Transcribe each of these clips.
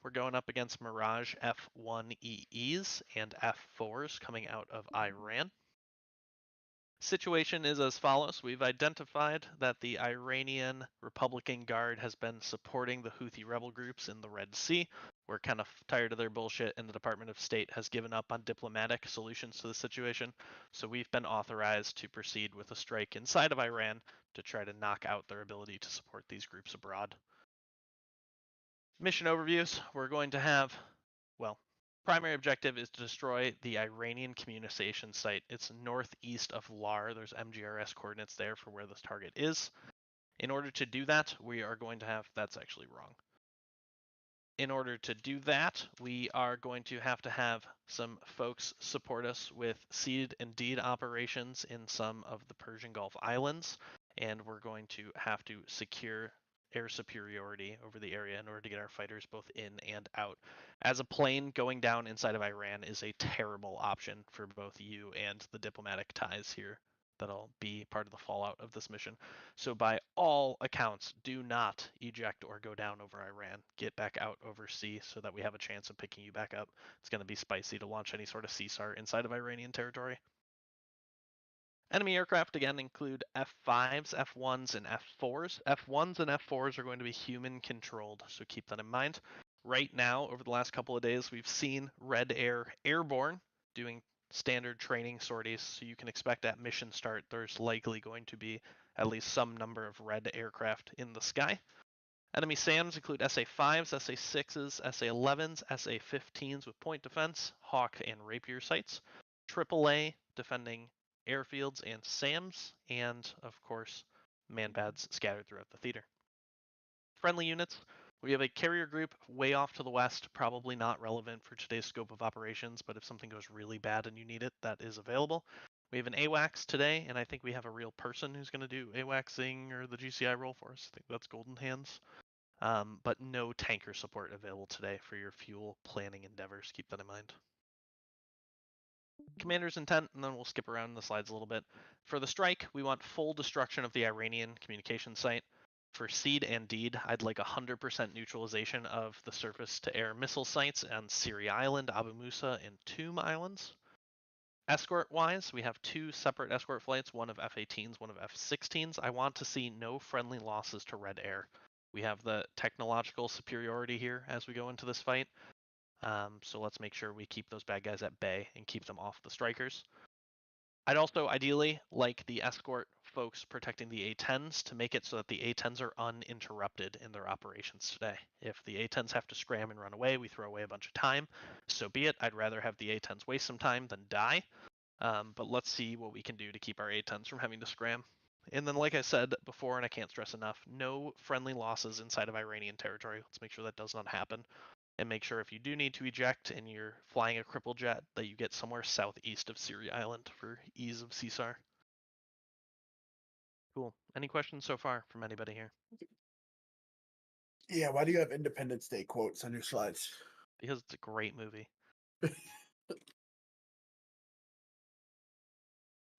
we're going up against Mirage F1EEs and F4s coming out of Iran. Situation is as follows. We've identified that the Iranian Republican Guard has been supporting the Houthi rebel groups in the Red Sea. We're kind of tired of their bullshit, and the Department of State has given up on diplomatic solutions to the situation. So we've been authorized to proceed with a strike inside of Iran to try to knock out their ability to support these groups abroad. Mission overviews. We're going to have, well, primary objective is to destroy the Iranian communication site. It's northeast of Lar. There's MGRS coordinates there for where this target is. In order to do that, we are going to have, that's actually wrong. In order to do that, we are going to have some folks support us with seed and deed operations in some of the Persian Gulf islands, and we're going to have to secure air superiority over the area in order to get our fighters both in and out. As a plane, going down inside of Iran is a terrible option for both you and the diplomatic ties here that'll be part of the fallout of this mission. So by all accounts, do not eject or go down over Iran. Get back out over sea so that we have a chance of picking you back up. It's going to be spicy to launch any sort of CSAR inside of Iranian territory. Enemy aircraft again include F5s, F1s, and F4s. F1s and F4s are going to be human controlled, so keep that in mind. Right now, over the last couple of days, we've seen Red Air airborne doing standard training sorties, so you can expect at mission start there's likely going to be at least some number of red aircraft in the sky. Enemy SAMs include SA-5s, SA-6s, SA-11s, SA-15s with point defense, Hawk and Rapier sights, AAA defending airfields and SAMs, and of course manpads scattered throughout the theater. Friendly units, we have a carrier group way off to the west, probably not relevant for today's scope of operations, but if something goes really bad and you need it, that is available. We have an AWACS today, and I think we have a real person who's going to do AWACSing or the GCI role for us. I think that's Golden Hands. But no tanker support available today for your fuel planning endeavors. Keep that in mind. Commander's intent, and then we'll skip around the slides a little bit. For the strike, we want full destruction of the Iranian communication site. For seed and deed, I'd like 100% neutralization of the surface-to-air missile sites on Siri Island, Abu Musa, and Tomb Islands. Escort-wise, we have two separate escort flights, one of F-18s, one of F-16s. I want to see no friendly losses to Red Air. We have the technological superiority here as we go into this fight. So let's make sure we keep those bad guys at bay and keep them off the strikers. I'd also ideally like the escort folks protecting the A-10s to make it so that the A-10s are uninterrupted in their operations today. If the A-10s have to scram and run away, we throw away a bunch of time. So be it. I'd rather have the A-10s waste some time than die. But let's see what we can do to keep our A-10s from having to scram. And then, like I said before, and I can't stress enough, no friendly losses inside of Iranian territory. Let's make sure that does not happen. And make sure if you do need to eject and you're flying a cripple jet that you get somewhere southeast of Siri Island for ease of CSAR. Cool. Any questions so far from anybody here? Yeah, why do you have Independence Day quotes on your slides? Because it's a great movie.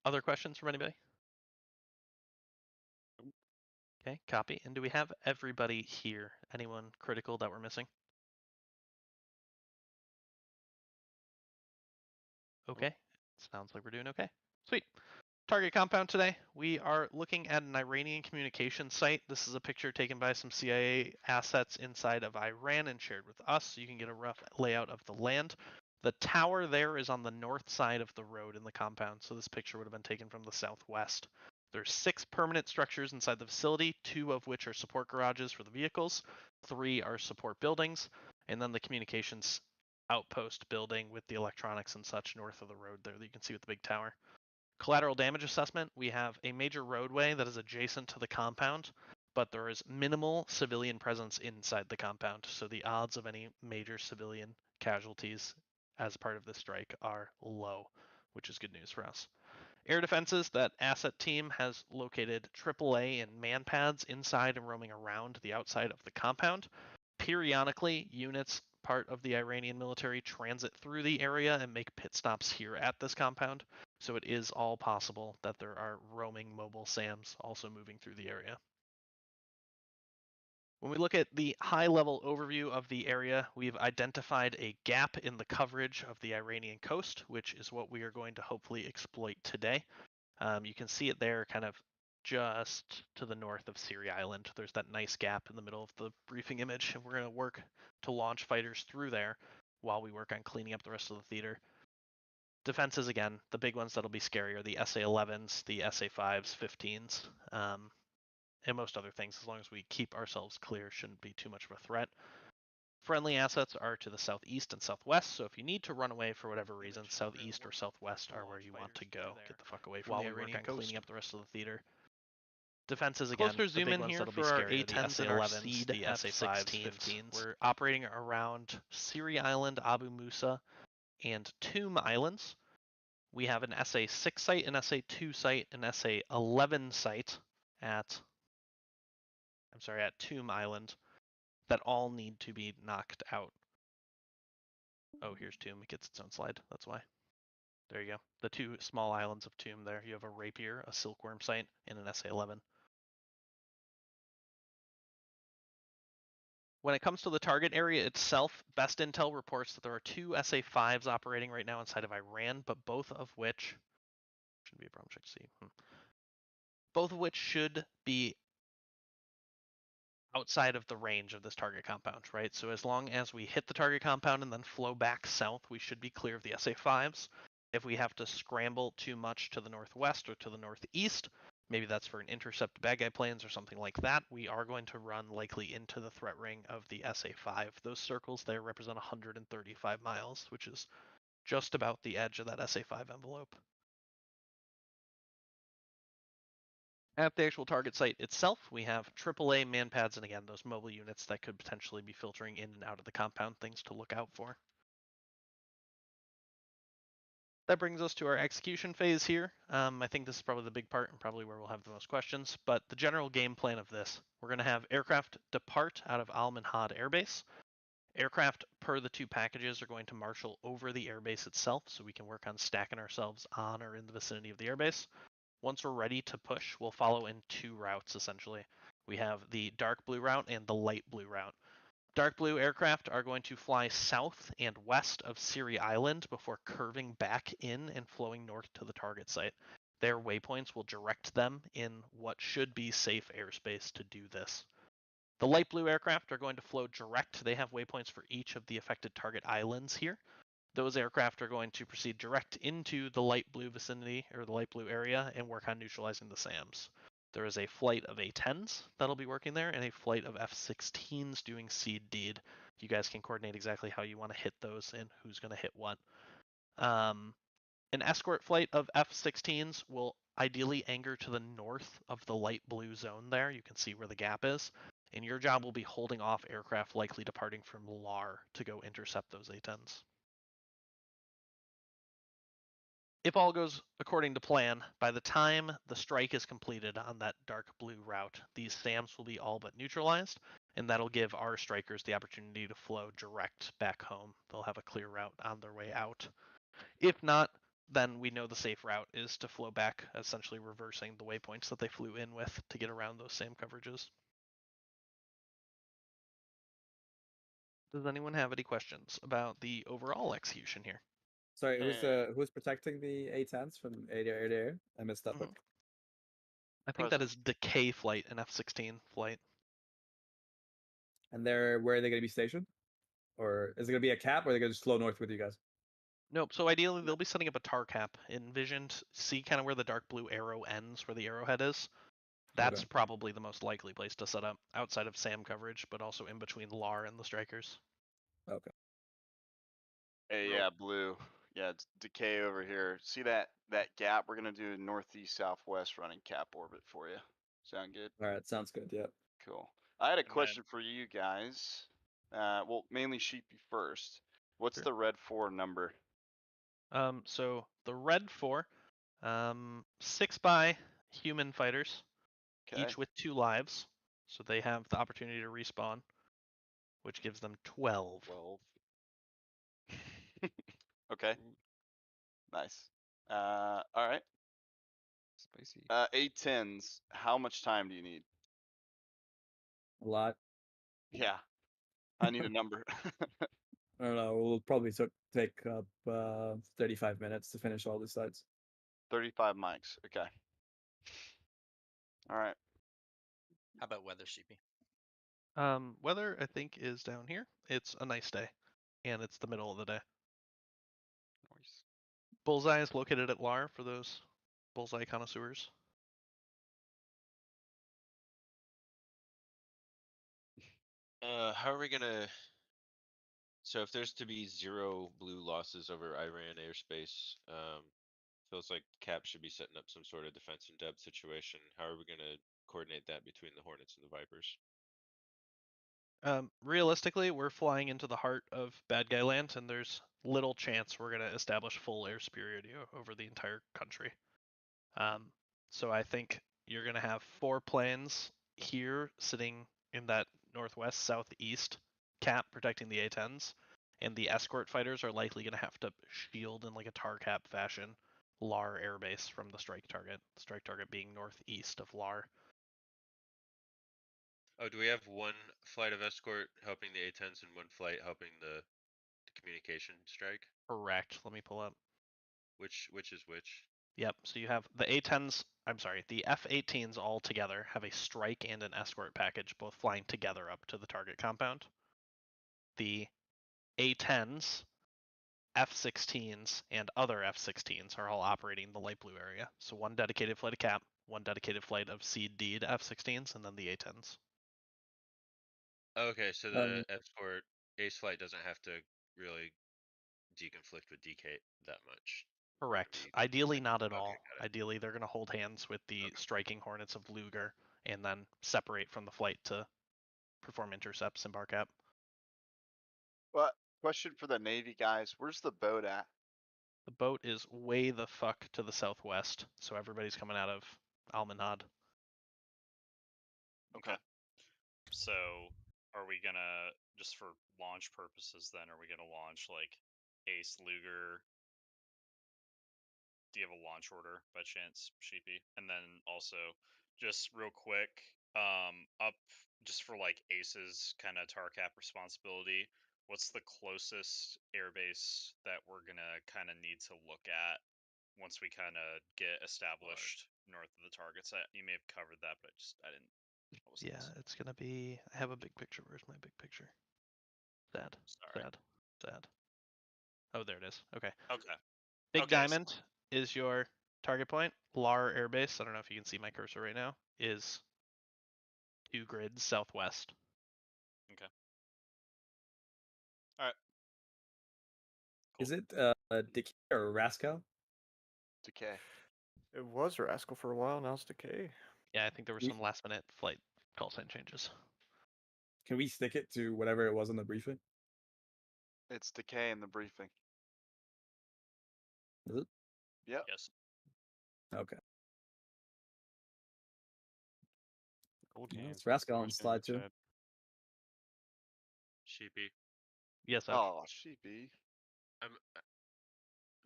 Other questions from anybody? Okay, copy. And do we have everybody here? Anyone critical that we're missing? Okay, sounds like we're doing okay. Sweet. Target compound today, we are looking at an Iranian communication site. This is a picture taken by some CIA assets inside of Iran and shared with us, so you can get a rough layout of the land. The tower there is on the north side of the road in the compound, so this picture would have been taken from the southwest. There's 6 permanent structures inside the facility, 2 of which are support garages for the vehicles, 3 are support buildings, and then the communications outpost building with the electronics and such north of the road there that you can see with the big tower. Collateral damage assessment, we have a major roadway that is adjacent to the compound, but there is minimal civilian presence inside the compound, so the odds of any major civilian casualties as part of this strike are low, which is good news for us. Air defenses, that asset team has located AAA and manpads inside and roaming around the outside of the compound. Periodically, units part of the Iranian military transit through the area and make pit stops here at this compound, so it is all possible that there are roaming mobile SAMs also moving through the area. When we look at the high-level overview of the area, we've identified a gap in the coverage of the Iranian coast, which is what we are going to hopefully exploit today. You can see it there kind of just to the north of Siri Island. There's that nice gap in the middle of the briefing image, and we're going to work to launch fighters through there while we work on cleaning up the rest of the theater. Defenses, again, the big ones that'll be scary are the SA-11s, the SA-5s, 15s, and most other things. As long as we keep ourselves clear, shouldn't be too much of a threat. Friendly assets are to the southeast and southwest, so if you need to run away for whatever reason, southeast or southwest are where you want to go. Get the fuck away from the Iranian coast. Cleaning up the rest of the theater. Defenses, again, Closer zoom in here for our A10s and our seed the SA-5s, 15s. We're operating around Siri Island, Abu Musa, and Tomb Islands. We have an SA-6 site, an SA-2 site, an SA-11 site at Tomb Island that all need to be knocked out. Oh, here's Tomb. It gets its own slide. That's why. There you go. The two small islands of Tomb there. You have a Rapier, a Silkworm site, and an SA-11. When it comes to the target area itself, Best Intel reports that there are 2 SA-5s operating right now inside of Iran, but both of which shouldn't be a problem. Check to see. Both of which should be outside of the range of this target compound, right? So as long as we hit the target compound and then flow back south, we should be clear of the SA-5s. If we have to scramble too much to the northwest or to the northeast, maybe that's for an intercept bad guy planes or something like that, we are going to run likely into the threat ring of the SA-5. Those circles there represent 135 miles, which is just about the edge of that SA-5 envelope. At the actual target site itself, we have AAA man pads, and again, those mobile units that could potentially be filtering in and out of the compound, things to look out for. That brings us to our execution phase here. I think this is probably the big part and probably where we'll have the most questions, but the general game plan of this, we're going to have aircraft depart out of Al Minhad Air Base. Aircraft per the 2 packages are going to marshal over the airbase itself, so we can work on stacking ourselves on or in the vicinity of the airbase. Once we're ready to push, we'll follow in 2 routes, essentially. We have the dark blue route and the light blue route. Dark blue aircraft are going to fly south and west of Siri Island before curving back in and flowing north to the target site. Their waypoints will direct them in what should be safe airspace to do this. The light blue aircraft are going to flow direct. They have waypoints for each of the affected target islands here. Those aircraft are going to proceed direct into the light blue vicinity, or the light blue area, and work on neutralizing the SAMs. There is a flight of A-10s that'll be working there, and a flight of F-16s doing seed deed. You guys can coordinate exactly how you want to hit those and who's going to hit what. An escort flight of F-16s will ideally anchor to the north of the light blue zone there. You can see where the gap is. And your job will be holding off aircraft likely departing from LAR to go intercept those A-10s. If all goes according to plan, by the time the strike is completed on that dark blue route, these SAMs will be all but neutralized, and that'll give our strikers the opportunity to flow direct back home. They'll have a clear route on their way out. If not, then we know the safe route is to flow back, essentially reversing the waypoints that they flew in with to get around those same coverages. Does anyone have any questions about the overall execution here? Sorry, who's protecting the A-10s from air to air? I missed that part. I think that is Decay flight, an F-16 flight. And where are they going to be stationed? Or is it going to be a cap, or are they going to just flow north with you guys? Nope. So ideally, they'll be setting up a tar cap. Envisioned, see kind of where the dark blue arrow ends, where the arrowhead is. That's probably the most likely place to set up, outside of SAM coverage, but also in between LAR and the strikers. Okay. Hey, yeah, blue. Yeah, it's Decay over here. See that gap? We're gonna do northeast southwest running cap orbit for you. Sound good? All right, sounds good. Yep. Cool. I had a question for you guys. Well, mainly Sheepy first. What's the red 4 number? So the red 4, 6 by human fighters, each with 2 lives, so they have the opportunity to respawn, which gives them 12. 12. Okay. Nice. All right. Spicy. A-10s. How much time do you need? A lot. Yeah, I need a number. I don't know. We'll probably take up 35 minutes to finish all the sites. 35 mics. Okay. All right. How about weather, Sheepy? Weather I think is down here. It's a nice day, and it's the middle of the day. Noise. Bullseye is located at Lar for those bullseye connoisseurs. How are we gonna? So if there's to be 0 blue losses over Iran airspace, feels like Cap should be setting up some sort of defense in depth situation. How are we gonna coordinate that between the Hornets and the Vipers? Realistically, we're flying into the heart of Bad Guy Land, and there's little chance we're gonna establish full air superiority over the entire country. So I think you're gonna have 4 planes here sitting in that northwest southeast cap protecting the A-10s, and the escort fighters are likely gonna have to shield in like a tar cap fashion Lar airbase from the strike target. The strike target being northeast of Lar. Oh, do we have one flight of escort helping the A-10s and one flight helping the communication strike? Correct. Let me pull up. Which is which? Yep. So you have the A-10s. I'm sorry, the F-18s all together have a strike and an escort package, both flying together up to the target compound. The A-10s, F-16s, and other F-16s are all operating the light blue area. So one dedicated flight of Cap, one dedicated flight of Seed D to F-16s, and then the A-10s. Okay, so the escort ace flight doesn't have to really deconflict with DK that much. Correct. Ideally, not at all. got it. Ideally, they're going to hold hands with the striking Hornets of Luger and then separate from the flight to perform intercepts in bar cap. What question for the Navy guys? Where's the boat at? The boat is way the fuck to the southwest, so everybody's coming out of Almanad. Okay. So, are we gonna, just for launch purposes then, are we gonna launch like Ace Luger? Do you have a launch order by chance, Sheepy? And then also, just real quick, up just for like Ace's kind of tar cap responsibility, what's the closest airbase that we're gonna kind of need to look at once we kind of get established north of the targets? You may have covered that, but I didn't. Yeah, it's gonna be. I have a big picture. Where's my big picture? Sad. Sorry. Sad. Oh, there it is. Okay. Okay. Big Diamond is your target point. Lar Air Base, I don't know if you can see my cursor right now, is 2 grids southwest. Okay. All right. Cool. Is it Decay or Rascal? Decay. It was Rascal for a while, now it's Decay. Yeah, I think there were some last minute flight call sign changes. Can we stick it to whatever it was in the briefing? It's Decay in the briefing. Is it? Yep. Yes. Okay. It's Rascal on slide 2. Sheepy. Yes. Oh, Sheepy. I'm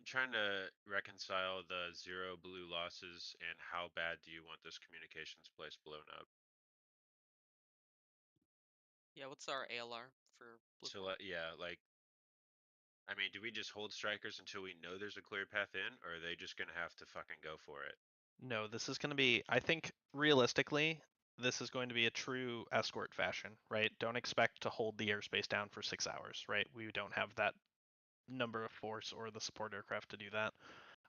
trying to reconcile the 0 blue losses and how bad do you want this communications place blown up? Yeah, what's our ALR for blue? So yeah, like, I mean, do we just hold strikers until we know there's a clear path in, or are they just gonna have to fucking go for it? No, this is going to be, I think realistically, this is going to be a true escort fashion, right? Don't expect to hold the airspace down for 6 hours, right? We don't have that number of force or the support aircraft to do that.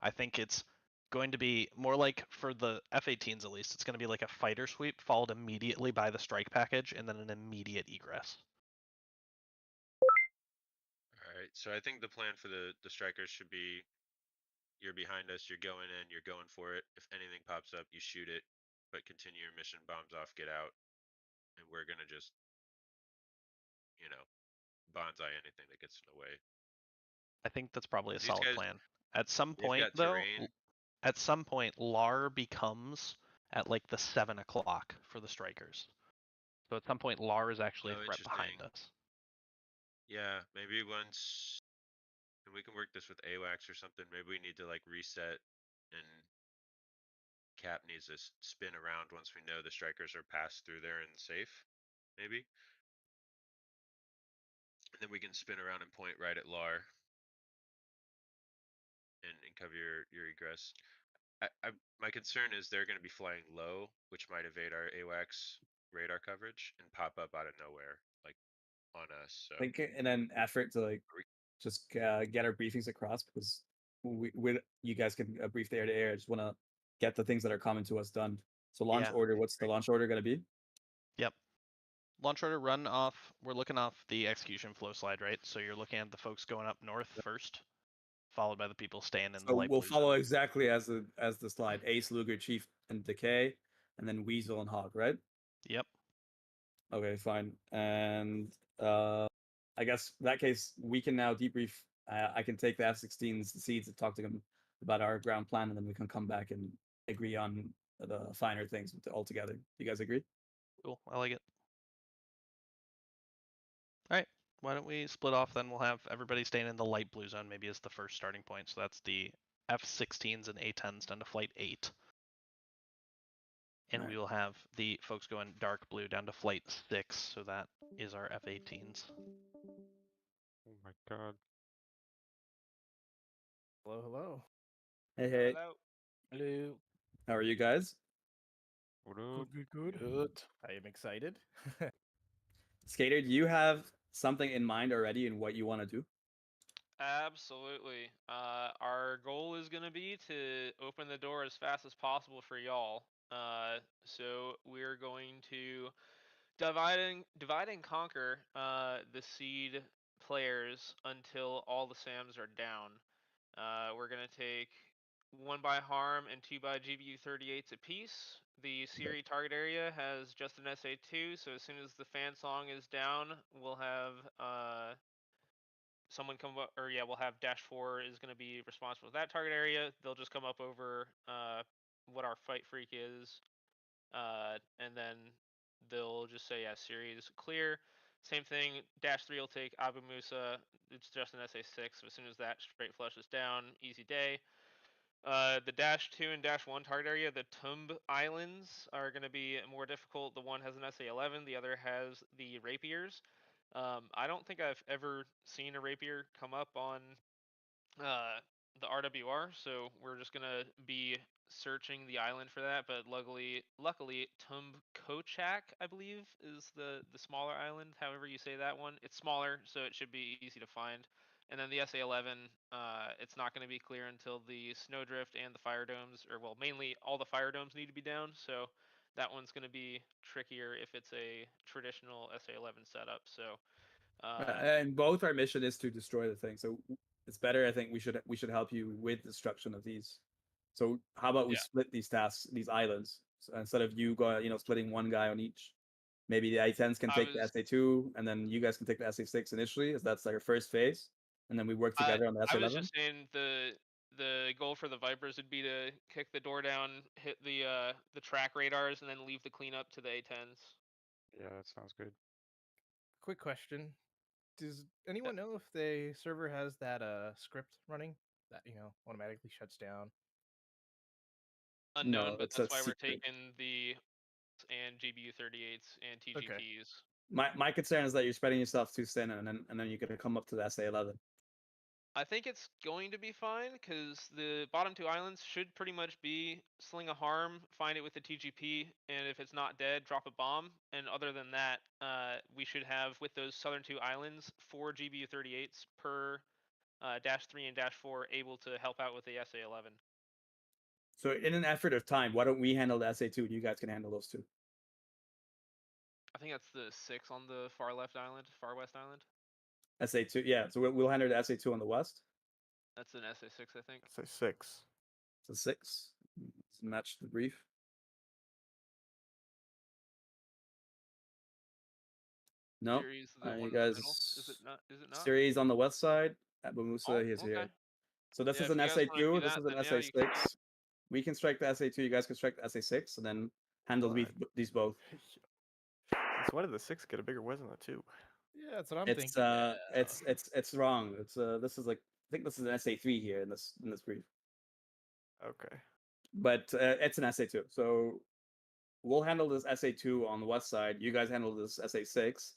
I think it's going to be more like, for the F-18s at least, it's going to be like a fighter sweep followed immediately by the strike package and then an immediate egress. Alright, so I think the plan for the strikers should be, you're behind us, you're going in, you're going for it. If anything pops up, you shoot it, but continue your mission, bombs off, get out. And we're gonna just, you know, bonsai anything that gets in the way. I think that's probably a These solid guys- plan. At some they've point, got though, terrain. at some point, Lar becomes at like the 7 o'clock for the strikers. So at some point, Lar is actually Oh, a threat behind interesting. us. Yeah, maybe once, and we can work this with AWACS or something. Maybe we need to like reset, and Cap needs to spin around once we know the strikers are passed through there and safe. Maybe. then we can spin around and point right at Lar. And cover your egress. My concern is they're going to be flying low, which might evade our AWACS radar coverage and pop up out of nowhere, like on us. So Think in an effort to like just get our briefings across, because you guys can brief the air to air. I just want to get the things that are common to us done. So launch Yeah. order. What's the launch order going to be? Yep. Launch order run off. We're looking off the execution flow slide, right? So you're looking at the folks going up north first, followed by the people staying in the So light we'll blue follow zone. exactly as the slide: Ace, Luger, Chief, and Decay, and then Weasel and Hog, right? Yep. Okay, fine. And I guess in that case we can now debrief. I can take the F-16s, the seeds, and talk to them about our ground plan, and then we can come back and agree on the finer things all together. Do you guys agree? Cool. I like it. All right. Why don't we split off then? We'll have everybody staying in the light blue zone maybe as the first starting point. So that's the F-16s and A-10s down to flight 8. And Alright. we will have the folks going dark blue down to flight 6. So that is our F-18s. Oh my god. Hello, hello. Hey, hey. Hello. How are you guys? Good. I am excited. Skater, do you have something in mind already in what you want to do? Absolutely. Our goal is going to be to open the door as fast as possible for y'all. So we're going to divide and conquer the seed players until all the SAMs are down. We're going to take 1 by Harm and 2 by GBU-38s apiece. The Siri target area has just an SA2, so as soon as the fan song is down, we'll have someone come up, or yeah, we'll have Dash 4 is going to be responsible for that target area. They'll just come up over what our fight freak is, and then they'll just say, yeah, Siri is clear. Same thing, Dash 3 will take Abu Musa. It's just an SA6, so as soon as that straight flush is down, easy day. The Dash 2 and Dash 1 target area, the Tumb Islands, are going to be more difficult. The one has an SA11, the other has the Rapiers. I don't think I've ever seen a Rapier come up on the RWR, so we're just going to be searching the island for that, but luckily Tumb Kochak, I believe, is the smaller island, however you say that one. It's smaller, so it should be easy to find. And then the SA11, it's not going to be clear until the Snowdrift and the Fire Domes, or well, mainly all the Fire Domes need to be down, so that one's going to be trickier if it's a traditional SA11 setup. So And both our mission is to destroy the thing. So it's better. I think we should help you with destruction of these. So how about we Yeah. split these tasks, these islands, so instead of you splitting one guy on each. Maybe the I-10s can I take the was- SA2, and then you guys can take the SA6 initially, as that's like our first phase, and then we work together on the I was SA11. just saying the goal for the Vipers would be to kick the door down, hit the track radars, and then leave the cleanup to the A10s. Yeah, that sounds good. Quick question. Does anyone know if the server has that script running that, automatically shuts down? Unknown, No, but it's a that's why we're secret. taking the and GBU-38s and TGPs. My concern is that you're spreading yourself too thin, and then you're gonna come up to the SA11. I think it's going to be fine because the bottom 2 islands should pretty much be sling a harm, find it with the TGP, and if it's not dead, drop a bomb. And other than that, we should have with those southern 2 islands 4 GBU-38s per Dash 3 and Dash 4 able to help out with the SA11. So in an effort of time, why don't we handle the SA2 and you guys can handle those two? I think that's the 6 on the far west island. SA2, yeah. So we'll handle the SA2 on the west. That's an SA6, I think. Say 6. So 6. Let's match the brief. No, Siri's the you one in the guys. middle. Is it not? Siri's on the west side. Abu Musa, Oh, he's here. okay. So this Yeah, is if an you guys wanna do SA2. This that, is an then yeah, you can SA6. We can strike the SA2. You guys can strike the SA6, and then handle these both. Since when did the 6 get a bigger whiz than the 2? Yeah, that's what I'm It's thinking. it's wrong. It's this is like, I think this is an SA3 here in this brief, Okay. but it's an SA2. So we'll handle this SA2 on the west side. You guys handle this SA6,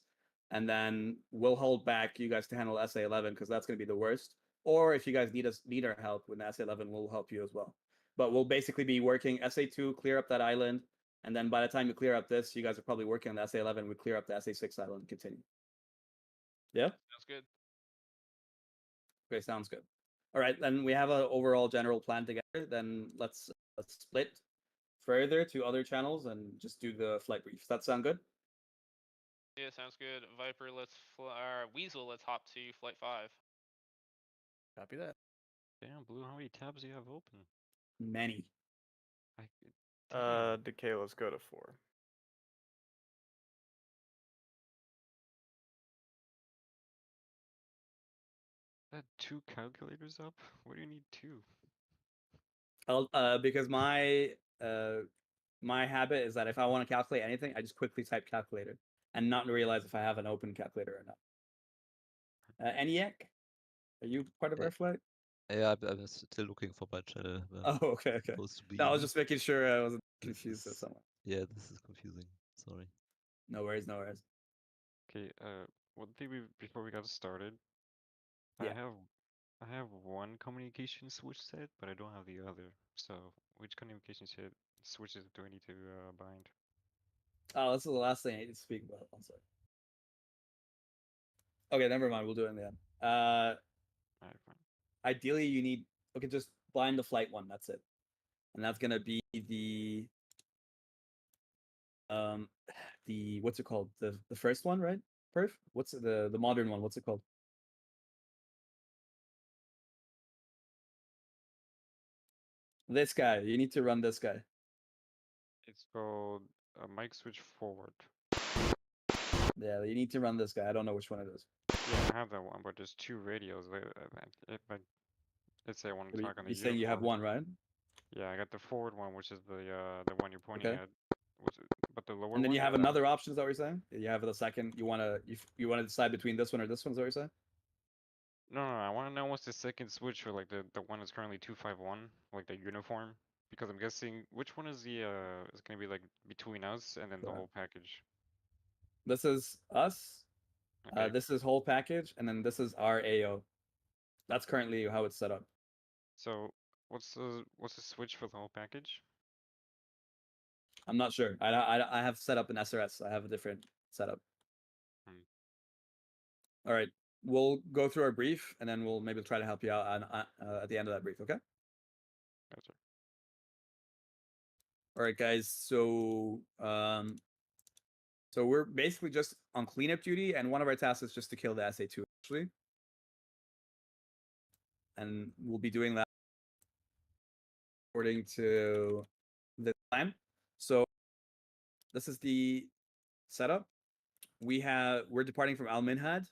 and then we'll hold back you guys to handle SA11 because that's going to be the worst. Or if you guys need our help with SA11, we'll help you as well. But we'll basically be working SA2, clear up that island, and then by the time you clear up this, you guys are probably working on the SA11. We clear up the SA6 island and continue. Yeah. Sounds good. Okay, sounds good. All right, then we have an overall general plan together. Then let's split further to other channels and just do the flight briefs. That sound good? Yeah, sounds good. Viper, Weasel, let's hop to flight 5. Copy that. Damn, Blue, how many tabs do you have open? Many. Decay, let's go to 4. That 2 calculators up? What do you need 2? Because my habit is that if I want to calculate anything, I just quickly type calculator and not realize if I have an open calculator or not. ENIAC, are you part of our flight? Yeah, I'm still looking for my channel. Oh, okay. Supposed to be. No, I was just making sure I wasn't confused with someone. Yeah, this is confusing. Sorry. No worries. Okay, one thing before we got started, Yeah. I have one communication switch set, but I don't have the other. So which communication switches do I need to bind? Oh, this is the last thing I need to speak about. I'm sorry. Okay, never mind. We'll do it in the end. Alright, fine. Ideally, you need just bind the flight one. That's it, and that's gonna be the what's it called? The first one, right? Perf? What's the modern one? What's it called? This guy. You need to run this guy. It's called mic switch forward. Yeah, you need to run this guy. I don't know which one it is. Yeah, I have that one, but there's 2 radios. Let's say I want to talk on the You saying you have one, right? Yeah, I got the forward one, which is the one you're pointing Okay. at. But the lower And then one, you have another option. Is that what you're saying? You have the second. You wanna decide between this one or this one? Is that what you're saying? No, I want to know what's the second switch for like the one that's currently 251, like the uniform, because I'm guessing which one is the is gonna be like between us and then the Sure. whole package. This is us. Okay. This is whole package, and then this is our AO. That's currently how it's set up. So what's the switch for the whole package? I'm not sure. I have set up an SRS. I have a different setup. All right, we'll go through our brief, and then we'll maybe try to help you out at the end of that brief. Okay. Gotcha. All right, guys. So so we're basically just on cleanup duty, and one of our tasks is just to kill the SA2 actually, and we'll be doing that according to the time. So this is the setup. We're departing from Al Minhad.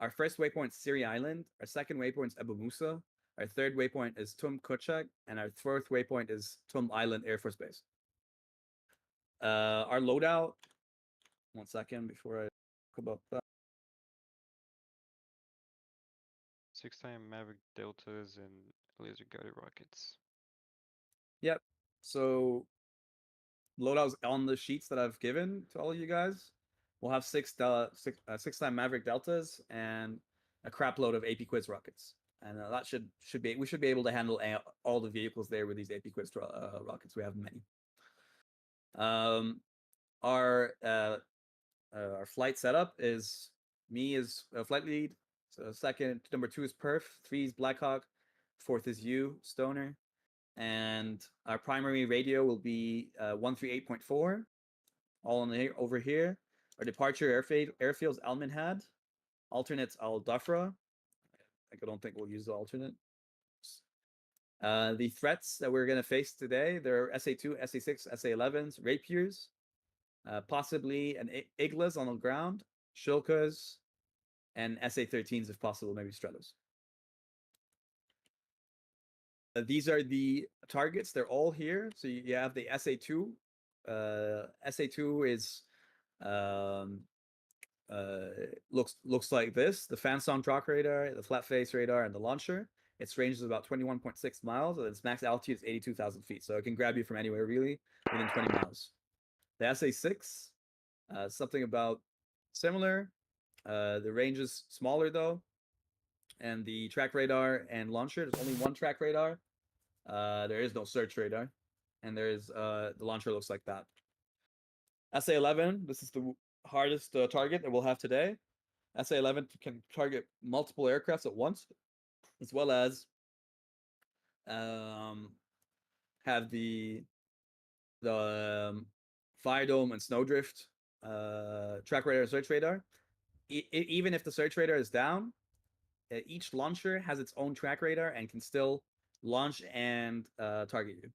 Our first waypoint is Siri Island. Our second waypoint is Abu Musa. Our third waypoint is Tum Kuchak, and our fourth waypoint is Tum Island Air Force Base. Our loadout. 1 second before I talk about that. 6-time Maverick Deltas and laser guided rockets. Yep. So loadouts on the sheets that I've given to all of you guys. We'll have 6-time Maverick Deltas and a crap load of AP Quiz rockets, and that we should be able to handle all the vehicles there with these AP Quiz rockets. We have many. Our flight setup is me as a flight lead. So second, number 2 is Perf, 3 is Blackhawk, 4th is you, Stoner, and our primary radio will be 138.4, all on the over here. Our departure airfield's Al Minhad, alternates Al Dafra. I don't think we'll use the alternate. The threats that we're going to face today, there are SA2, SA6, SA11s, Rapiers, possibly an Iglas on the ground, Shilkas, and SA13s if possible, maybe Stratos. These are the targets. They're all here. So you have the SA2. SA2 is looks like this: the Fansong Drock radar, the flat face radar, and the launcher. Its range is about 21.6 miles, and its max altitude is 82,000 feet. So it can grab you from anywhere really within 20 miles. The SA6, something about similar. The range is smaller though, and the track radar and launcher. There's only one track radar. There is no search radar, and there's the launcher looks like that. SA-11. This is the hardest target that we'll have today. SA-11 can target multiple aircrafts at once, as well as have the Fire Dome and Snowdrift track radar and search radar. Even if the search radar is down, each launcher has its own track radar and can still launch and target you.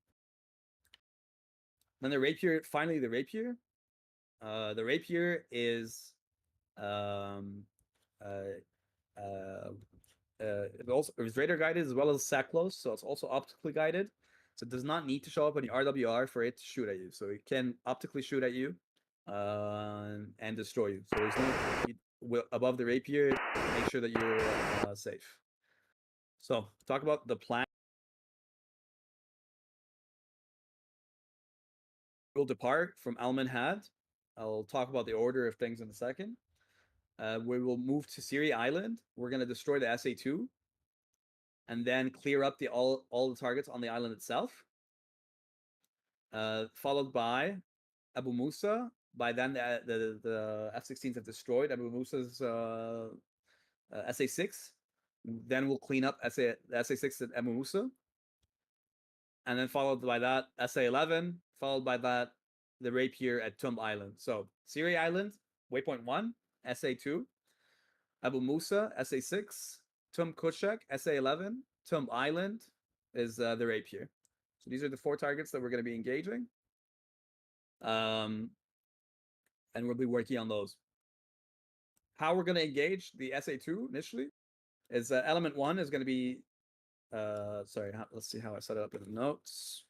Then the Rapier, finally the Rapier. The Rapier is it's radar guided as well as SAC close, so it's also optically guided. So it does not need to show up on the RWR for it to shoot at you. So it can optically shoot at you and destroy you. So there's no above the Rapier. Make sure that you're safe. So talk about the plan. We'll depart from Al Minhad. I'll talk about the order of things in a second. We will move to Siri Island. We're going to destroy the SA-2 and then clear up all the targets on the island itself. Followed by Abu Musa. By then, the F-16s have destroyed Abu Musa's SA-6. Then we'll clean up the SA-6 at Abu Musa. And then followed by that, SA-11. Followed by that, the Rapier at Tumb Island. So Siri Island, waypoint 1, SA-2. Abu Musa, SA-6. Tumb Kushak, SA-11. Tumb Island is the Rapier. So these are the 4 targets that we're going to be engaging. And we'll be working on those. How we're going to engage the SA-2 initially is element 1 is going to be, sorry, let's see how I set it up in the notes.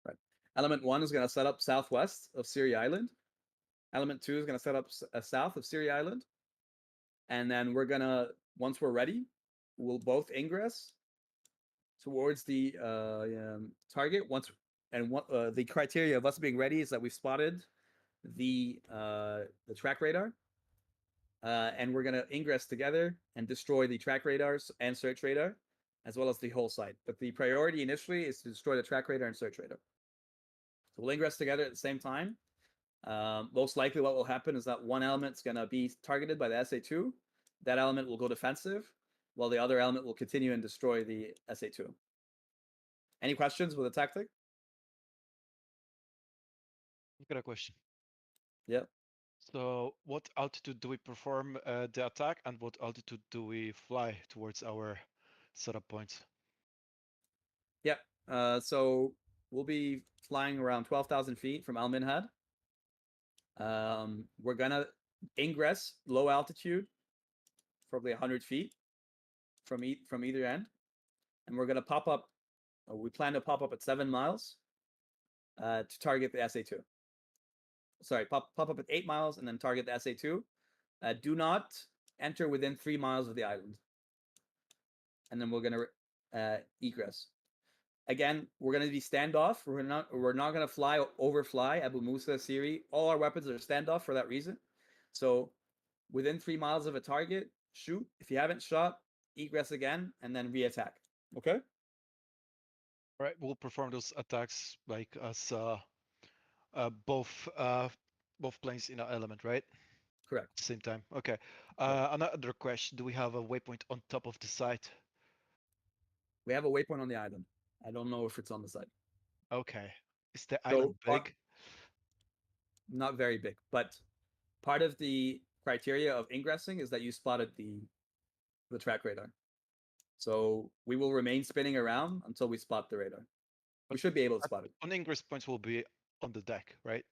Right. Element 1 is going to set up southwest of Siri Island. Element 2 is going to set up south of Siri Island. And then we're going to, once we're ready, we'll both ingress towards the target. The criteria of us being ready is that we've spotted the track radar. And we're going to ingress together and destroy the track radars and search radar, as well as the whole site. But the priority initially is to destroy the track radar and search radar. So we'll ingress together at the same time. Most likely what will happen is that one element is going to be targeted by the SA-2. That element will go defensive, while the other element will continue and destroy the SA-2. Any questions with the tactic? I've got a question. Yeah. So what altitude do we perform the attack, and what altitude do we fly towards our setup points? Yeah. So we'll be flying around 12,000 feet from Al Minhad. We're gonna ingress low altitude, probably 100 feet from either end, and we're gonna pop up. We plan to pop up at 7 miles to target the SA-2. Sorry, pop up at 8 miles and then target the SA-2. Do not enter within 3 miles of the island, and then we're gonna egress. Again, we're gonna be standoff. We're not gonna overfly Abu Musa, Siri. All our weapons are standoff for that reason. So within 3 miles of a target, shoot. If you haven't shot, egress again and then re-attack. Okay. All right, we'll perform those attacks like as both planes in our element, right? Correct. Same time. Okay. Another question: do we have a waypoint on top of the site? We have a waypoint on the island. I don't know if it's on the site. Okay. Is the island big? Not very big, but part of the criteria of ingressing is that you spotted the track radar. So we will remain spinning around until we spot the radar. We should be able to spot it. On ingress points will be on the deck, right?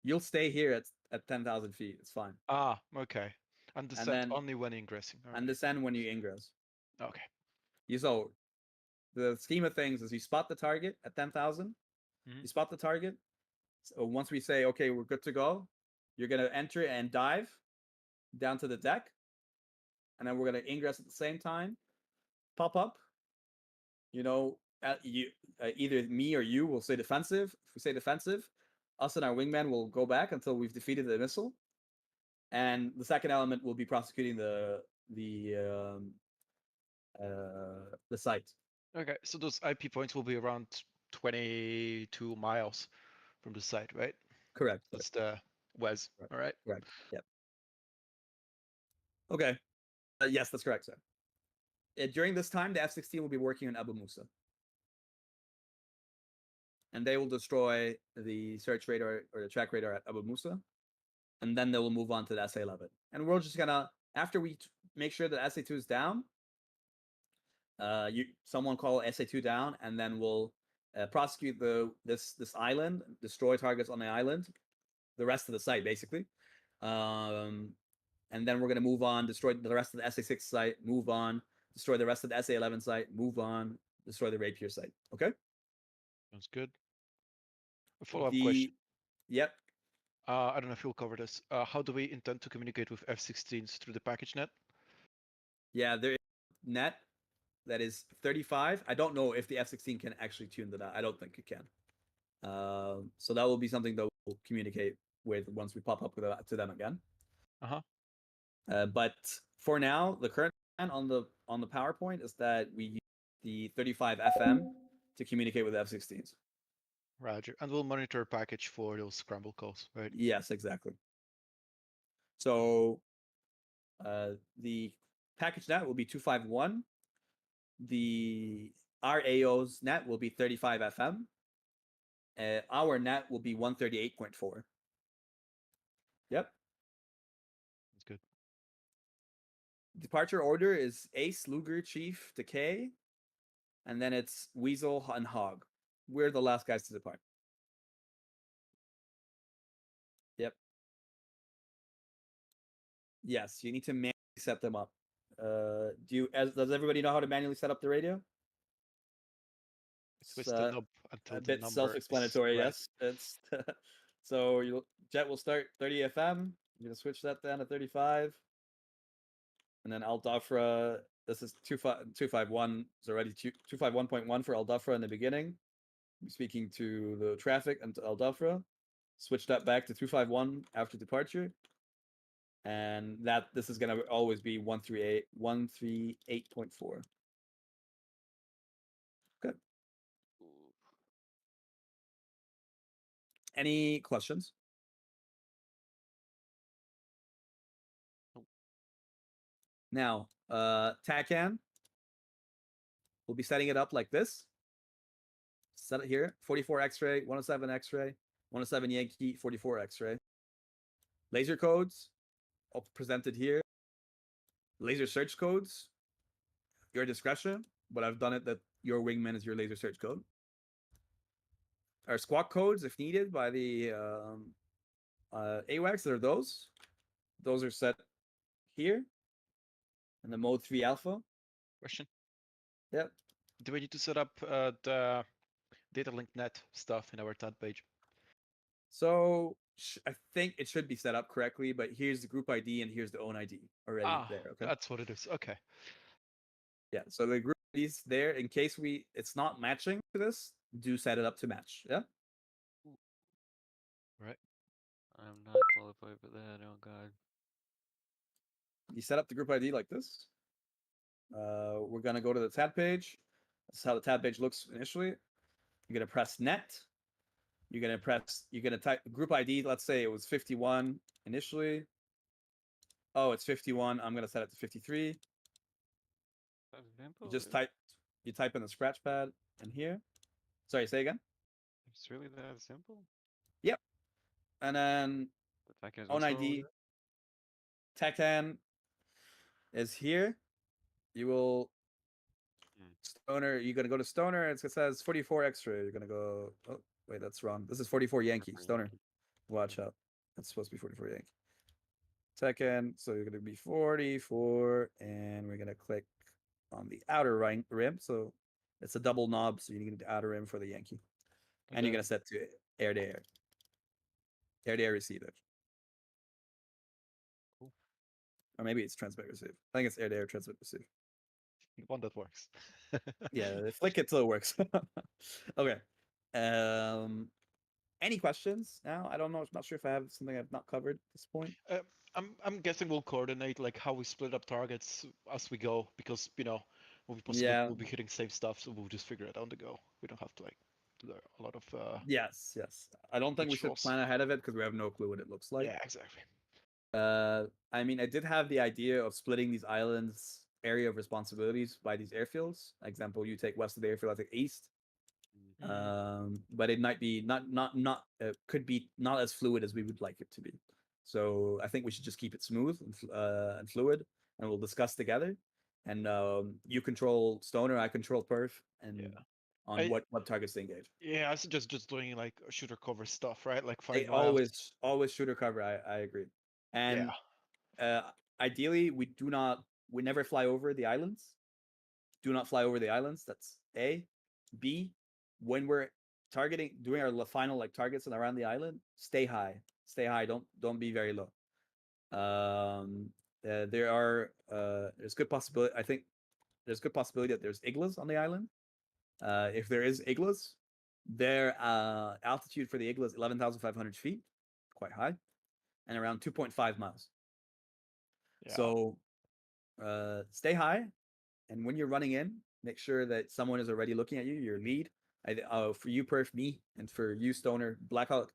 You'll stay here at 10,000 feet. It's fine. Ah, okay. And descend only when ingressing. And descend when you ingress. Okay. So the scheme of things is you spot the target at 10,000. You spot the target. So once we say, okay, we're good to go, you're going to enter and dive down to the deck. And then we're going to ingress at the same time, pop up, either me or you will stay defensive. If we stay defensive, us and our wingman will go back until we've defeated the missile, and the second element will be prosecuting the site. Okay, so those IP points will be around 22 miles from the site, right? Correct. That's the WES. Correct. All right. Correct. Yep. Okay. Yes, that's correct, sir. During this time, the F-16 will be working on Abu Musa. And they will destroy the search radar or the track radar at Abu Musa. And then they will move on to the SA-11. And we're just gonna, after we make sure that SA-2 is down, someone call SA-2 down, and then we'll prosecute this island, destroy targets on the island, the rest of the site basically. And then we're gonna move on, destroy the rest of the SA-6 site, move on, destroy the rest of the SA-11 site, move on, destroy the Rapier site. Okay. Sounds good. A follow-up question. Yep. I don't know if you'll cover this. How do we intend to communicate with F-16s through the package net? Yeah, there is net that is 35. I don't know if the F-16 can actually tune to that. I don't think it can. So that will be something that we'll communicate with once we pop up with to them again. But for now, the current plan on the PowerPoint is that we use the 35 FM to communicate with F-16s. Roger. And we'll monitor package for those scramble calls, right? Yes, exactly. So the package net will be 251. Our AO's net will be 35 FM. Our net will be 138.4. Yep. That's good. Departure order is Ace, Luger, Chief, Decay, and then it's Weasel and Hog. We're the last guys to depart. Yep. Yes, you need to manually set them up. Does everybody know how to manually set up the radio? Twist the knob until a the bit number is self-explanatory. red. Yes, it's so Jet will start 30 FM. You're gonna switch that down to 35, and then Al Dafra. This is 251. It's already 251.1 for Al Dafra in the beginning. I'm speaking to the traffic and to Al Dafra. Switch that back to 251 after departure, and this is gonna always be 138.4. Okay. Any questions? Now, TACAN, we'll be setting it up like this. Set it here, 44 X-ray, 107 X-ray, 107 Yankee, 44 X-ray. Laser codes, all presented here. Laser search codes, your discretion, but I've done it that your wingman is your laser search code. Our squawk codes, if needed, by the AWACS, they're those. Those are set here. And the mode 3 alpha. Question. Yep. Do we need to set up the data link net stuff in our TAD page? So I think it should be set up correctly, but here's the group ID and here's the own ID already there. Okay. That's what it is. Okay. Yeah. So the group ID's there in case it's not matching to this. Do set it up to match. Yeah. Right. I'm not qualified for that. Oh god. You set up the group ID like this. We're gonna go to the tab page. This is how the tab page looks initially. You're gonna press net. You're gonna type group ID. Let's say it was 51 initially. Oh, it's 51. I'm gonna set it to 53. You just type in the scratch pad and here. Sorry, say again. It's really that simple? Yep. And then own ID. TACAN is here. You will Stoner. You're gonna go to Stoner. It says 44 X-ray. You're gonna go. Oh wait, that's wrong. This is 44 Yankee. Stoner. Watch out. That's supposed to be 44 Yankee. TACAN. So you're gonna be 44, and we're gonna click on the outer rim. So it's a double knob. So you need the outer rim for the Yankee, and you're gonna set to air to air. Air to air receiver. Or maybe it's transmit receive. I think it's air to air transmit receive. one that works. Yeah, the flick it still works. Okay. Any questions now? I don't know. I'm not sure if I have something I've not covered at this point. I'm guessing we'll coordinate like how we split up targets as we go, because we'll be Yeah. we'll be hitting same stuff, so we'll just figure it out on the go. We don't have to like do a lot of Yes. I don't think we should rituals. plan ahead of it because we have no clue what it looks like. Yeah, exactly. I mean, I did have the idea of splitting these islands area of responsibilities by these airfields. Example, you take west of the airfield, I take east. But it might be could be not as fluid as we would like it to be. So I think we should just keep it smooth and fluid, and we'll discuss together. And you control Stoner, I control Perf, and on what targets to engage. Yeah, I suggest just doing like shooter cover stuff, right? Like They 5 miles. always shooter cover. I agree. And ideally, we never fly over the islands. Do not fly over the islands. That's A. B. When we're doing our final like targets and around the island, stay high. Stay high. Don't be very low. There's good possibility. I think there's good possibility that there's iglas on the island. If there is iglas, their altitude for the igla is 11,500 feet, quite high, and around 2.5 miles. Yeah. So stay high, and when you're running in, make sure that someone is already looking at you, your lead. For you, Perf, me, and for you, Stoner, Blackhawk.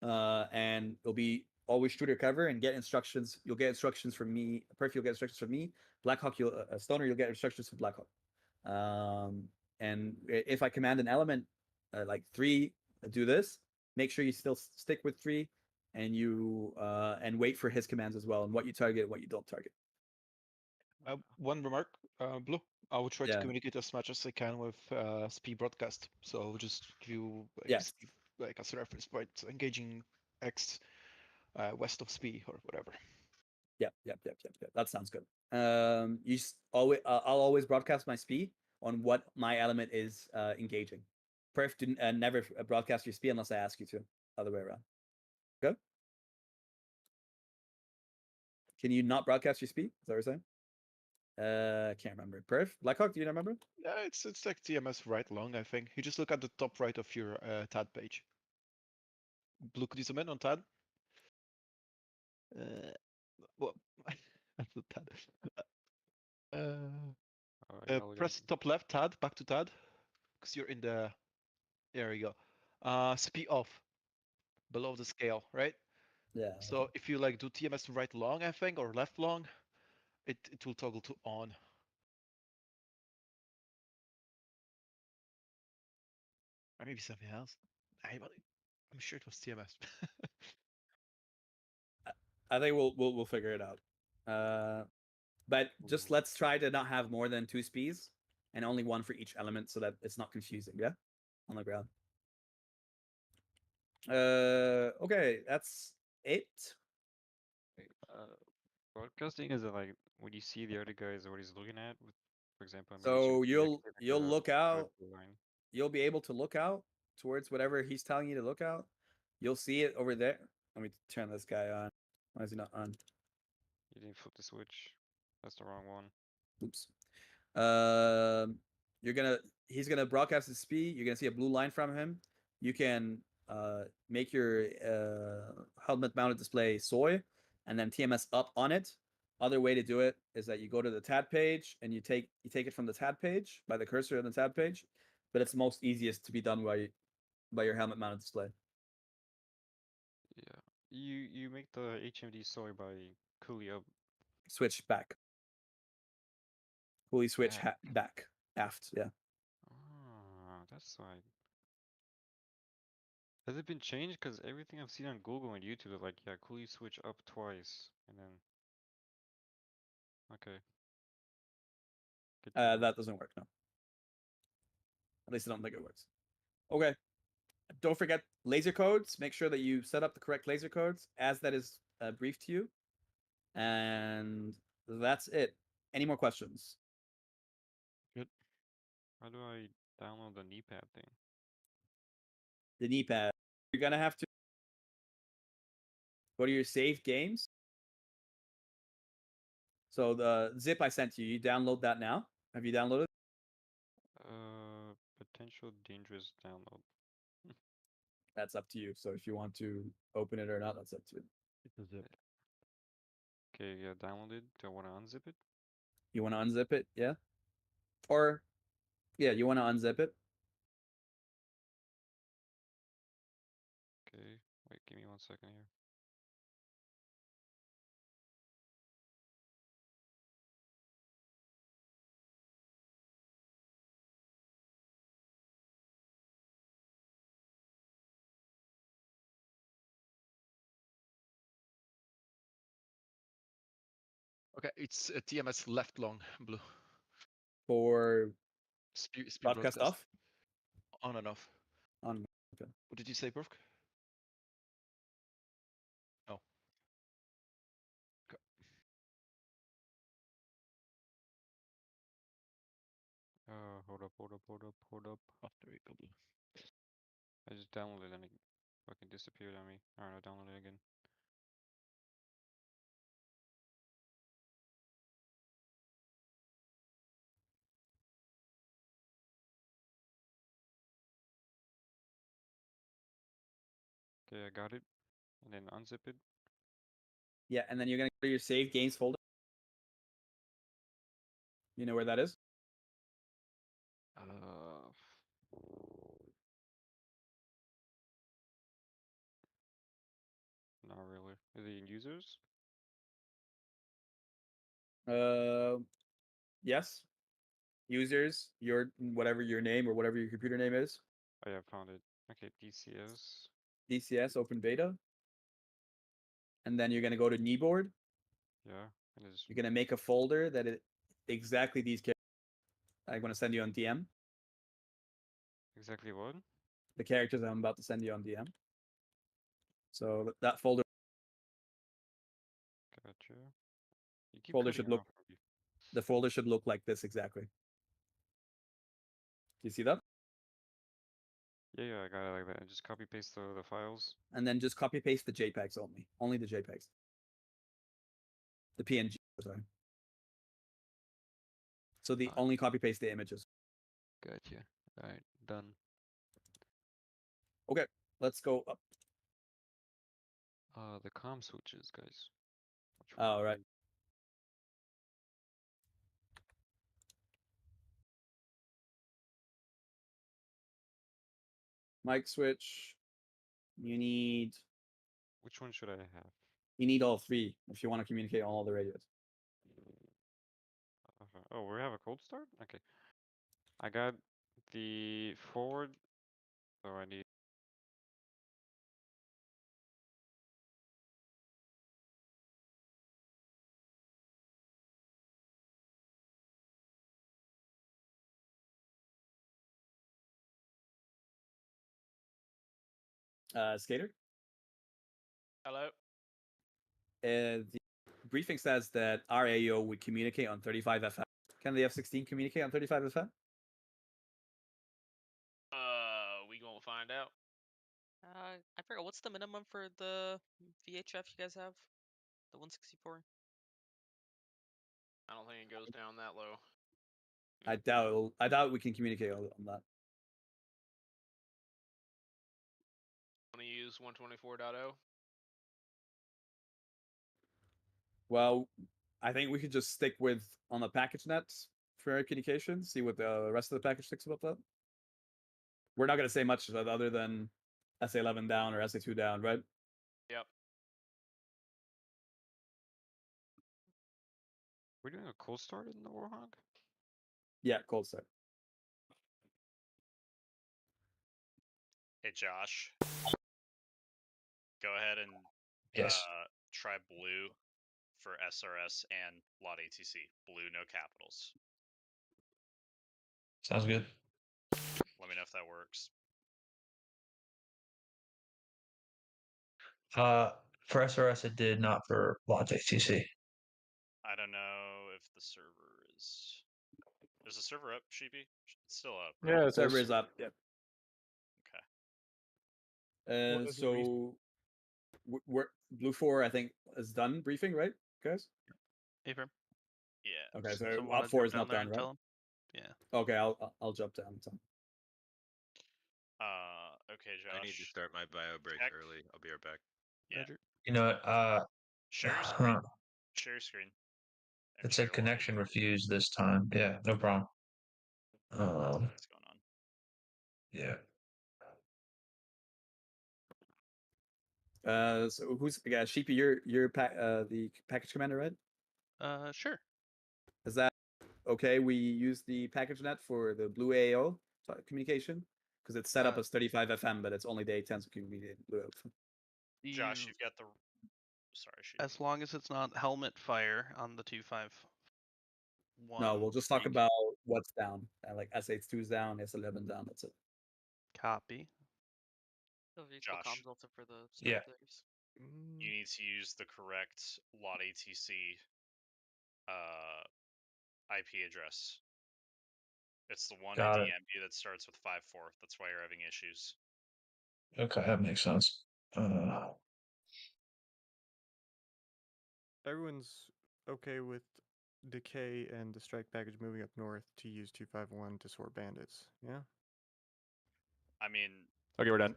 And it'll be always shooter cover and get instructions. You'll get instructions from me. Perf, you'll get instructions from me. Blackhawk, Stoner, you'll get instructions from Blackhawk. And if I command an element like 3, do this, make sure you still stick with 3, and you and wait for his commands as well, and what you target and what you don't target. One remark, Blue. I will try to communicate as much as I can with SPI broadcast. So I'll just give you like as a reference point, engaging X west of SPI or whatever. Yep. That sounds good. I'll always broadcast my SPI on what my element is engaging. Perf didn't never broadcast your SPI unless I ask you to. Other way around. Go. Can you not broadcast your SPI? Is that what you're saying? Can't remember. Perf? Blackhawk, do you remember? Yeah, it's like TMS right long, I think. You just look at the top right of your TAD page. Blue, could you zoom in on TAD? Well, that's the TAD. Press top left TAD, back to TAD, because you're in the. There you go. SPI off, below the scale, right? Yeah. So if you like do TMS right long, I think, or left long, it will toggle to on. Or maybe something else. I'm sure it was TMS. I think we'll figure it out. But just let's try to not have more than 2 SPIs and only 1 for each element, so that it's not confusing. Yeah, on the ground. Okay, that's it. Broadcasting, is it like when you see the other guys what he's looking at? For example, So you'll look out. You'll be able to look out towards whatever he's telling you to look out. You'll see it over there. Let me turn this guy on. Why is he not on? You didn't flip the switch. That's the wrong one. Oops. He's gonna broadcast his SPI. You're gonna see a blue line from him. You can make your helmet mounted display soy, and then TMS up on it. Other way to do it is that you go to the TAD page and you take it from the TAD page by the cursor on the TAD page, but it's most easiest to be done by your helmet mounted display. Yeah, you make the HMD soy by coolie up. Switch back. Coolie switch back aft. Yeah. Ah, that's why. Has it been changed? Because everything I've seen on Google and YouTube is like, yeah, coolie switch up twice and then. Okay. That doesn't work, no. At least I don't think it works. Okay. Don't forget laser codes. Make sure that you set up the correct laser codes as that is briefed to you. And that's it. Any more questions? Good. How do I download the knee pad thing? The knee pad. You're going to have to go to your saved games. So the zip I sent you download that now. Have you downloaded? Potential dangerous download. That's up to you. So if you want to open it or not, that's up to you. It's a zip. Okay, yeah, downloaded. Do I want to unzip it? You want to unzip it? Yeah. Or, yeah, you want to unzip it? Okay, wait, give me 1 second here. Okay, it's TMS left long, blue. For Speed broadcast off? On and off. On. Okay. What did you say, Brooke? Oh. Okay. Hold up. Oh, there you go, blue. I just downloaded and it fucking disappeared on me. Alright, I'll download it again. Okay, I got it. And then unzip it. Yeah, and then you're gonna go to your saved games folder. You know where that is? Not really. Is it in users? Yes. Users, your whatever your name or whatever your computer name is. Oh yeah, found it. Okay, DCS. DCS open beta. And then you're gonna go to kneeboard. Yeah, and it's You're gonna make a folder that is exactly these characters. I'm gonna send you on DM. exactly what? The characters I'm about to send you on DM. So that folder Gotcha. You keep folder cutting should look. off, Ruby. The folder should look like this exactly. Do you see that? Yeah, I got it like that. And just copy paste the files. And then just copy paste the JPEGs only the JPEGs. The PNG, sorry. So the only copy paste the images. Gotcha. Alright, done. Okay, let's go up. The comm switches, guys. All right. Mic switch. You need. Which one should I have? You need all three if you want to communicate on all the radios. Oh, we have a cold start? Okay. I got the forward. So I need. Skater. Hello. The briefing says that our AO would communicate on 35 FM. Can the F-16 communicate on 35 FM? We gonna find out. I forgot what's the minimum for the VHF you guys have? The 164. I don't think it goes down that low. I doubt we can communicate on that. Want to use 124.0? Well, I think we could just stick with on the package nets for our communication. See what the rest of the package thinks about that. We're not going to say much other than SA11 down or SA2 down, right? Yep. We're doing a cold start in the Warhawk? Yeah, cold start. Hey Josh. Go ahead and Yes. Try blue for SRS and lot ATC. Blue, no capitals. Sounds good. Let me know if that works. For SRS it did, not for Lots HTC. I don't know if the server is. Is the server up, Sheepy? It's still up. Right? Yeah, the server is up. Yep. Okay. So we're Blue 4, I think, is done briefing, right, guys? Affirm. Yeah. Okay, so Someone wanna Op 4 jump is down not there done, and right? tell 'em? Yeah. Okay, I'll jump down. So. Okay, Josh. I need to start my bio break Tech. early. I'll be right back. Yeah. You know what? Share your screen. Share your screen. and It share said while I connection do- refused this time. Yeah, no problem. What's going on? Yeah. So who's Sheepy? You're the package commander, right? Sure. Is that okay? We use the package net for the Blue AO communication because it's set up as 35 FM, but it's only the A10s who communicate Blue AO. Josh, you've got the. Sorry, Sheepy. As long as it's not helmet fire on the 251. No, we'll just talk about what's down. Like S82's down, S11 down. That's it. Copy. Josh. Comms also for the Yeah. players. You need to use the correct lot ATC IP address. It's the one Got in it. DMB that starts with 5-4. That's why you're having issues. Okay, that makes sense. Everyone's okay with Decay and the strike package moving up north to use 251 to sort bandits, yeah? I mean, Okay, we're done.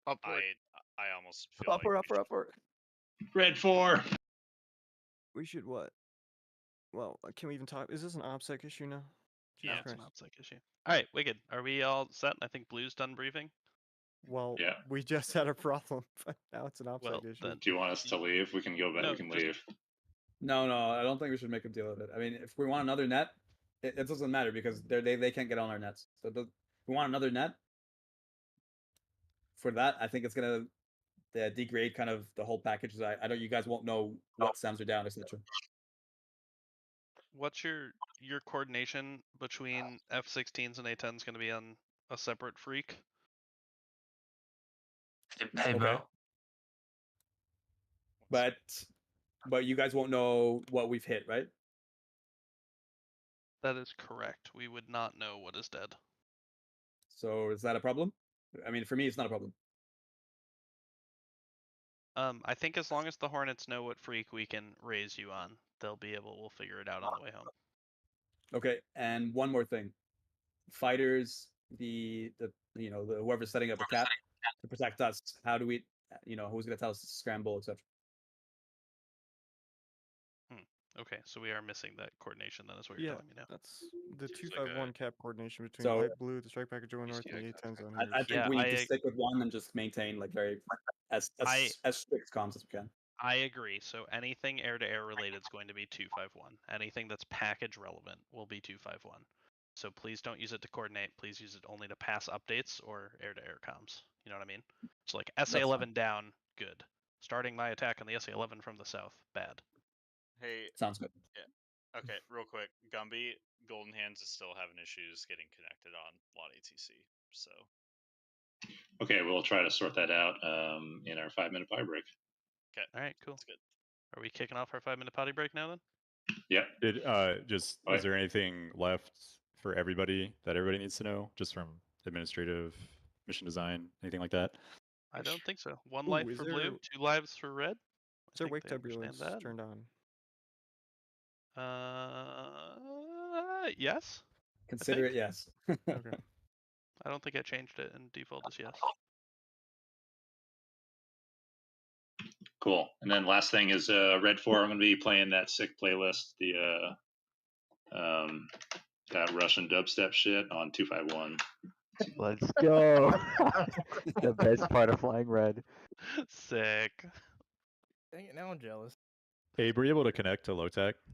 I almost feel Upper, like upper. Red 4. We should what? Well, can we even talk? Is this an OPSEC issue now? Yeah, Jesus it's an Christ. OPSEC issue. All right, Wicked. Are we all set? I think Blue's done briefing. Well, Yeah. we just had a problem, but now it's an OPSEC Well, issue. then- Do you want us to leave? We can go back. No, We can just- leave. No, I don't think we should make a deal of it. I mean, if we want another net, it doesn't matter because they can't get on our nets. So if we want another net for that, I think it's gonna degrade kind of the whole package. I know you guys won't know what SAMs are down, etc. What's your coordination between F16s and A10s going to be on a separate freak? Hey, bro. But you guys won't know what we've hit, right? That is correct. We would not know what is dead. So is that a problem? I mean, for me, it's not a problem. I think as long as the Hornets know what freak we can raise you on, we'll figure it out on the way home. Okay, and one more thing. Fighters, the whoever's setting up a cap to protect us, how do we, who's gonna tell us to scramble, etc. Okay, so we are missing that coordination then is what you're Yeah, telling me now. that's the Seems like 251 cap coordination between So- light blue, the strike package going north, and the A10s on here. I is- think we need to I- stick with one and just maintain like as strict comms as we can. I agree. So anything air-to-air related is going to be 251. Anything that's package relevant will be 251. So please don't use it to coordinate. Please use it only to pass updates or air-to-air comms. You know what I mean? So like SA11 down, good. Starting my attack on the SA11 from the south, bad. Hey. Sounds good. Yeah. Okay, real quick. Gumby, Golden Hands is still having issues getting connected on lot ATC. So. Okay, we'll try to sort that out in our 5-minute pie break. Okay. All right, cool. That's good. Are we kicking off our 5-minute potty break now then? Yep. Is Alright. there anything left for everybody that everybody needs to know, just from administrative, mission design, anything like that? I don't think so. One Ooh, life is for there- blue, 2 lives for red. Is there think wake they understand turbulence that. turned on? Yes. Consider it think. yes. Okay. I don't think I changed it and default is yes. Cool. And then last thing is Red 4. I'm going to be playing that sick playlist, that Russian dubstep shit on 251. Let's go. The best part of flying red. Sick. Dang it, now I'm jealous. Abe, were you able to connect to Lotec?